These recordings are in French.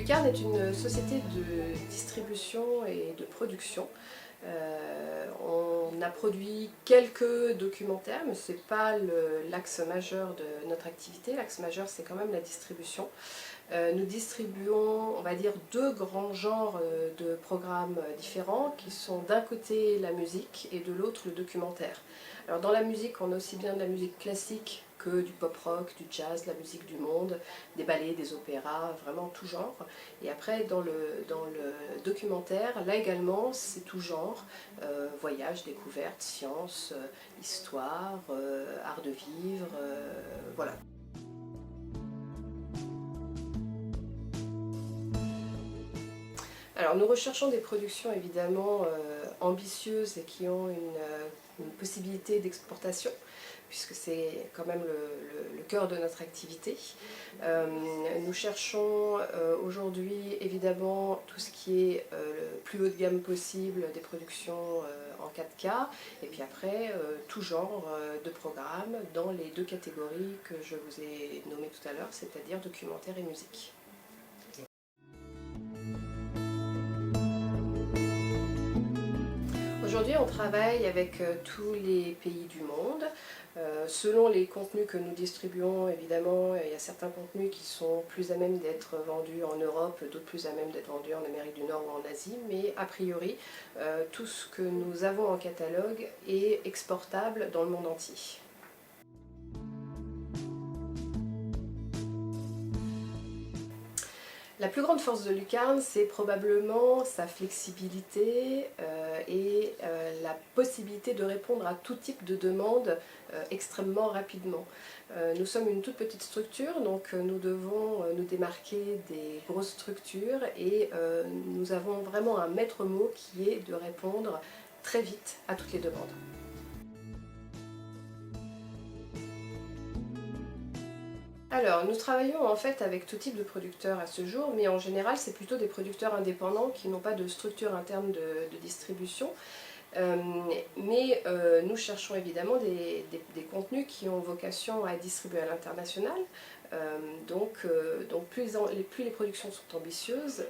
Lucarne est une société de distribution et de production. On a produit quelques documentaires, mais ce n'est pas l'axe majeur de notre activité. L'axe majeur, c'est quand même la distribution. Nous distribuons, on va dire, deux grands genres de programmes différents qui sont d'un côté la musique et de l'autre le documentaire. Alors dans la musique, on a aussi bien de la musique classique que du pop-rock, du jazz, de la musique du monde, des ballets, des opéras, vraiment tout genre. Et après, dans le documentaire, là également, c'est tout genre, voyage, découverte, science, histoire, art de vivre, voilà. Alors nous recherchons des productions évidemment ambitieuses et qui ont une possibilité d'exportation, puisque c'est quand même le cœur de notre activité. Nous cherchons aujourd'hui évidemment tout ce qui est le plus haut de gamme possible, des productions en 4K, et puis après tout genre de programmes dans les deux catégories que je vous ai nommées tout à l'heure, c'est-à-dire documentaire et musique. Aujourd'hui, on travaille avec tous les pays du monde. Selon les contenus que nous distribuons, évidemment, il y a certains contenus qui sont plus à même d'être vendus en Europe, d'autres plus à même d'être vendus en Amérique du Nord ou en Asie, mais a priori, tout ce que nous avons en catalogue est exportable dans le monde entier. La plus grande force de Lucarne, c'est probablement sa flexibilité et la possibilité de répondre à tout type de demande extrêmement rapidement. Nous sommes une toute petite structure, donc nous devons nous démarquer des grosses structures et nous avons vraiment un maître mot qui est de répondre très vite à toutes les demandes. Alors, nous travaillons en fait avec tout type de producteurs à ce jour, mais en général, c'est plutôt des producteurs indépendants qui n'ont pas de structure interne de distribution. Nous cherchons évidemment des contenus qui ont vocation à être distribués à l'international. Plus les productions sont ambitieuses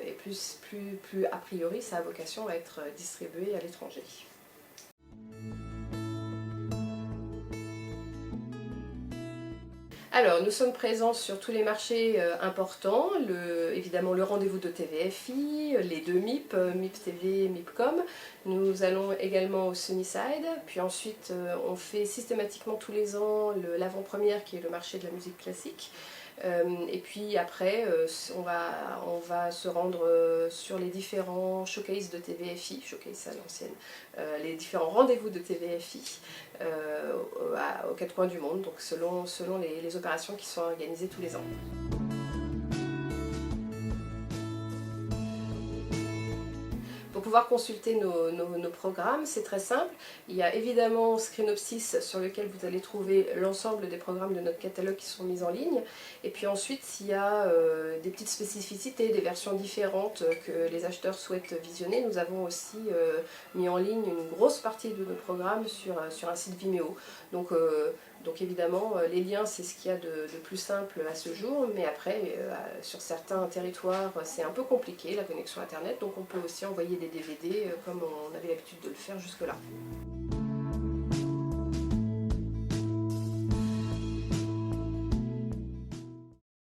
et plus a priori ça a vocation à être distribué à l'étranger. Alors, nous sommes présents sur tous les marchés importants, évidemment le rendez-vous de TVFI, les deux MIP, MIP TV, MIPCOM. Nous allons également au Sunnyside, puis ensuite on fait systématiquement tous les ans l'avant-première qui est le marché de la musique classique. Et puis après, on va se rendre sur les différents showcases de TVFI, showcase à l'ancienne, les différents rendez-vous de TVFI aux quatre coins du monde, donc selon les opérations qui sont organisées tous les ans. Pour pouvoir consulter nos programmes, c'est très simple. Il y a évidemment Screenopsis sur lequel vous allez trouver l'ensemble des programmes de notre catalogue qui sont mis en ligne. Et puis ensuite, il y a des petites spécificités, des versions différentes que les acheteurs souhaitent visionner. Nous avons aussi mis en ligne une grosse partie de nos programmes sur un site Vimeo. Donc évidemment, les liens, c'est ce qu'il y a de plus simple à ce jour, mais après, sur certains territoires, c'est un peu compliqué, la connexion Internet, donc on peut aussi envoyer des DVD comme on avait l'habitude de le faire jusque-là.